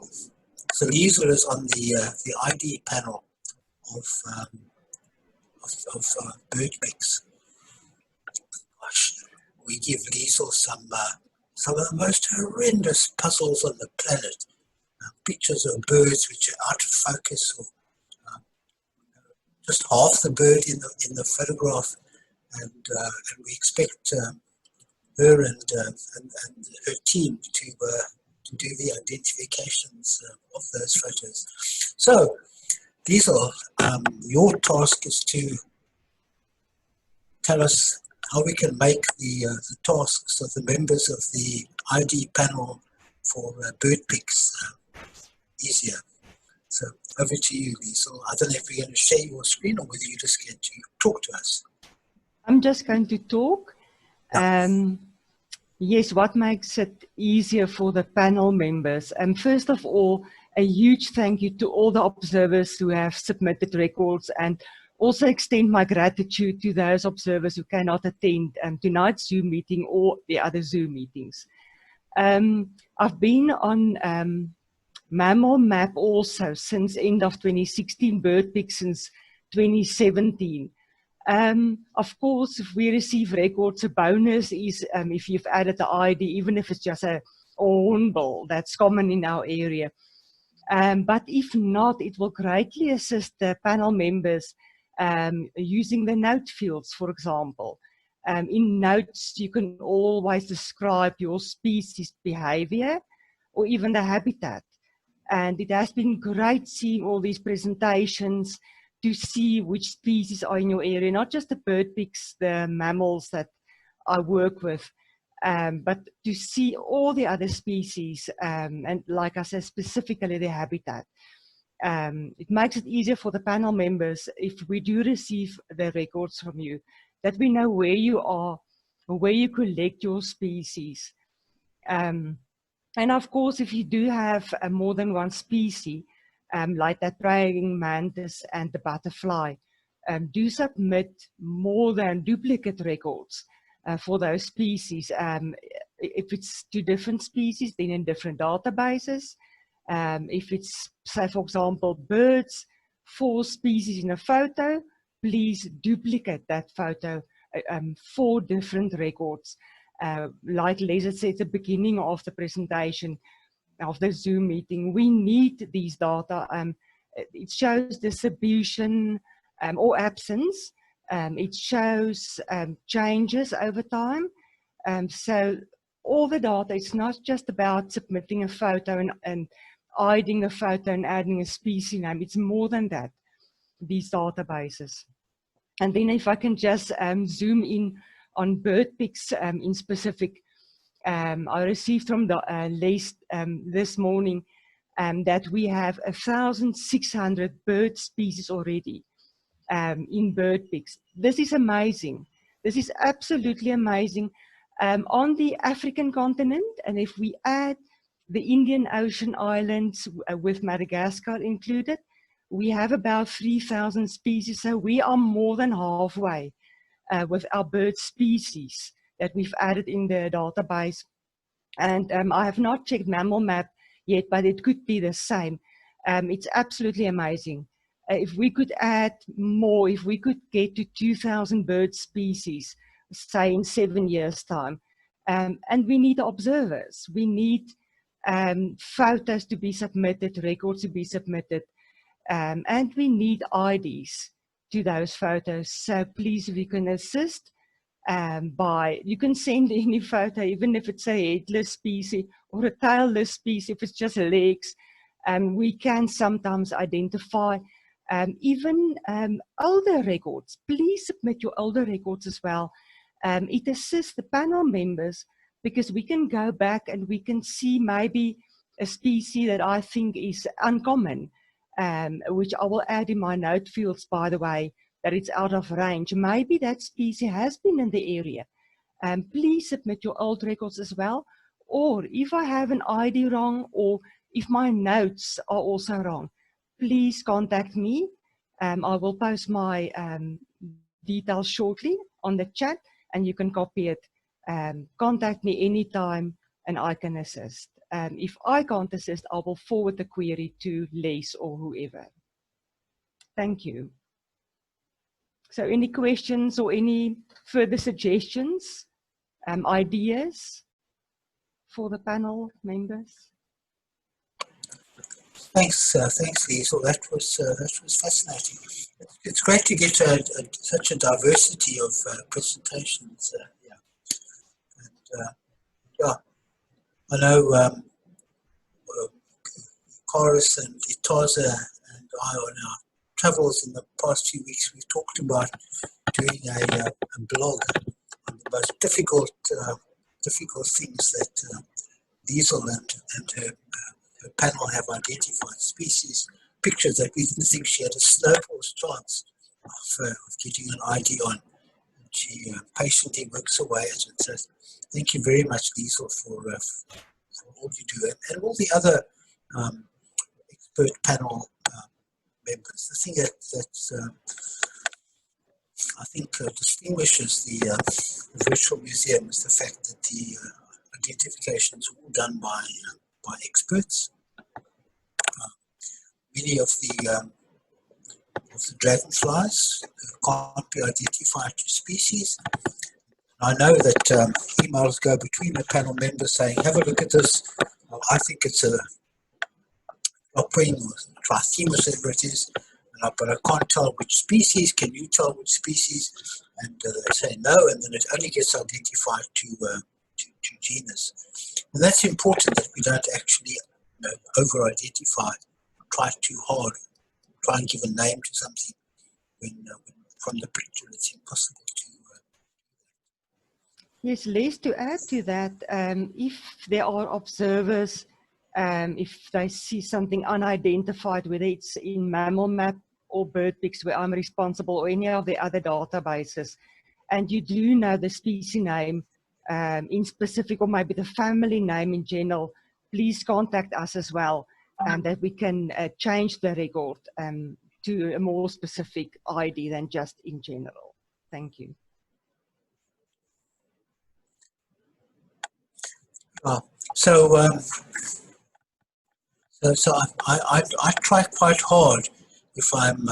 So Lisl is on the ID panel of bird pics. Gosh, we give Lisl some of the most horrendous puzzles on the planet. Pictures of birds which are out of focus, or just half the bird in the photograph, and we expect her and her team to do the identifications of those photos. So Lisl, your task is to tell us how we can make the tasks of the members of the ID panel for bird pics easier. So over to you, Lisl. I don't know if you're going to share your screen or whether you're just going to talk to us. I'm just going to talk. Yeah. Yes, what makes it easier for the panel members? First of all, a huge thank you to all the observers who have submitted records, and also extend my gratitude to those observers who cannot attend tonight's Zoom meeting or the other Zoom meetings. I've been on Mammal Map also since end of 2016, BirdPic since 2017. Of course, if we receive records, a bonus is if you've added the ID, even if it's just a hornbill, that's common in our area. But if not, it will greatly assist the panel members using the note fields, for example. In notes, you can always describe your species behavior or even the habitat. And it has been great seeing all these presentations to see which species are in your area, not just the bird pics, the mammals that I work with, but to see all the other species, and like I said, specifically the habitat. It makes it easier for the panel members if we do receive the records from you, that we know where you are, or where you collect your species. And of course, if you do have more than one species, like that praying mantis and the butterfly, do submit more than duplicate records for those species. If it's 2 different species, then in different databases. If it's, say, for example, birds, 4 species in a photo, please duplicate that photo, 4 different records. Like Leslie said at the beginning of the presentation of the Zoom meeting, we need these data. It shows distribution or absence. It shows changes over time. So all the data, it's not just about submitting a photo and hiding a photo and adding a species name. It's more than that, these databases. And then if I can just zoom in on bird pics in specific, I received from the list this morning that we have 1,600 bird species already in bird pics. This is amazing. This is absolutely amazing. On the African continent, and if we add the Indian Ocean islands with Madagascar included, we have about 3,000 species. So we are more than halfway with our bird species that we've added in the database. And I have not checked Mammal Map yet, but it could be the same. It's absolutely amazing. If we could add more, if we could get to 2,000 bird species, say in 7 years' time, and we need observers, we need photos to be submitted, records to be submitted, and we need IDs to those photos. So please, if you can assist, you can send any photo, even if it's a headless species or a tailless species, if it's just legs, we can sometimes identify even older records. Please submit your older records as well. It assists the panel members because we can go back and we can see maybe a species that I think is uncommon, which I will add in my note fields, by the way, that it's out of range. Maybe that species has been in the area. Please submit your old records as well. Or if I have an ID wrong, or if my notes are also wrong, please contact me. I will post my details shortly on the chat, and you can copy it. Contact me anytime and I can assist. if I can't assist, I will forward the query to Les or whoever. Thank you. So any questions or any further suggestions, ideas for the panel members? Thanks, Lisl. That was fascinating. It's great to get such a diversity of presentations. Yeah, and yeah, I know Chorus and Itaza and I on our travels in the past few weeks. We've talked about doing a blog on the most difficult things that Lisl and her panel have identified, species, pictures that we didn't think she had a snowball's chance of getting an ID on. And she patiently works away at it. So thank you very much, Lisl, for all you do, and all the other expert panel members. The thing that I think distinguishes the virtual museum is the fact that the identifications are all done by experts. Many of the dragonflies can't be identified to species. I know that emails go between the panel members saying, have a look at this. I think it's a Opwing or Trithemus, whatever it is, but I can't tell which species. Can you tell which species? And they say no, and then it only gets identified to genus. And that's important, that we don't actually over-identify, try too hard, try and give a name to something when from the picture it's impossible to. Yes, Les, to add to that, if there are observers, if they see something unidentified, whether it's in Mammal Map or BirdPix, where I'm responsible, or any of the other databases, and you do know the species name in specific, or maybe the family name in general, please contact us as well, and that we can change the record to a more specific ID than just in general. Thank you. So I try quite hard if I'm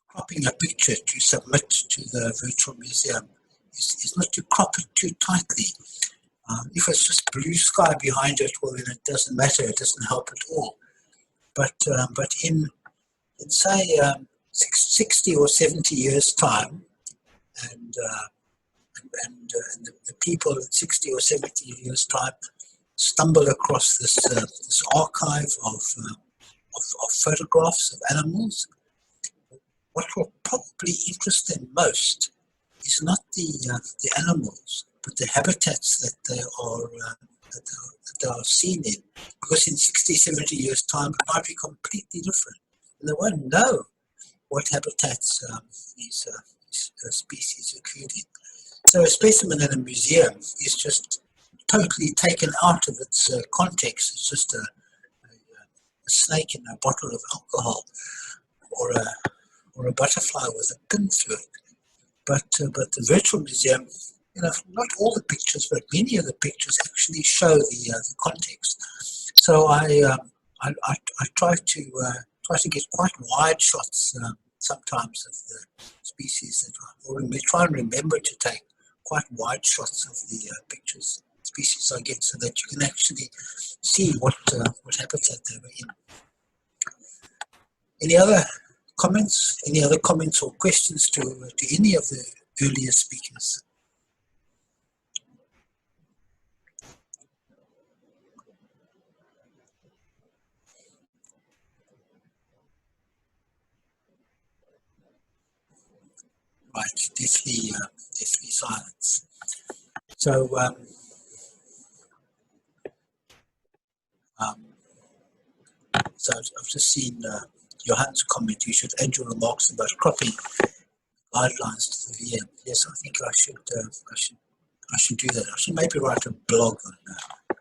cropping a picture to submit to the virtual museum, is not to crop it too tightly. If it's just blue sky behind it, well, then it doesn't matter. It doesn't help at all. But in say 60 or 70 years' time, and the people in 60 or 70 years' time stumble across this archive of photographs of animals, what will probably interest them most is not the animals, but the habitats that they are seen in. Because in 60, 70 years' time, it might be completely different, and they won't know what habitats these species occurred in. So a specimen in a museum is just totally taken out of its context. It's just a snake in a bottle of alcohol, or a butterfly with a pin through it. But the virtual museum, not all the pictures, but many of the pictures actually show the context. So I try to get quite wide shots sometimes of the species or we try and remember to take quite wide shots of the pictures, species I get, so that you can actually see what habitat they were in. Any other comments? Any other comments or questions to any of the earlier speakers? Right, deathly silence. So so I've just seen Johan's comment. You should add your remarks about cropping guidelines to the VM. Yes, I think I should do that. I should maybe write a blog on that.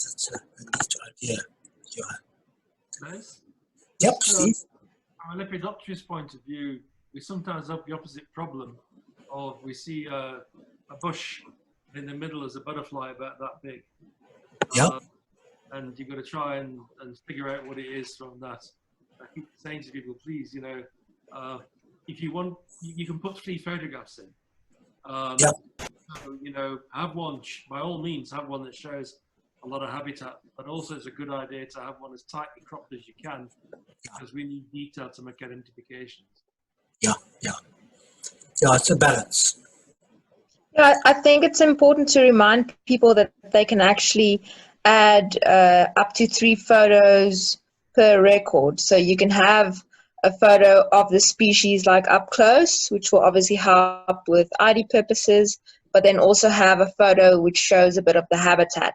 That's a neat idea, Johan. Nice. Yep, Steve. From a lepidopterist point of view, we sometimes have the opposite problem of we see a bush In the middle is a butterfly about that big. Yeah. And you've got to try and figure out what it is from that. I keep saying to people, please, you know, if you want, you can put 3 photographs in. Yeah. So, you know, have one, by all means, have one that shows a lot of habitat, but also it's a good idea to have one as tightly cropped as you can, because we need detail to make identifications. Yeah, yeah. Yeah, it's a balance. Yeah, I think it's important to remind people that they can actually add up to 3 photos per record. So you can have a photo of the species like up close, which will obviously help with ID purposes, but then also have a photo which shows a bit of the habitat.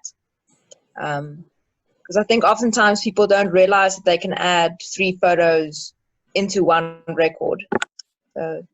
Because I think oftentimes people don't realize that they can add 3 photos into one record. So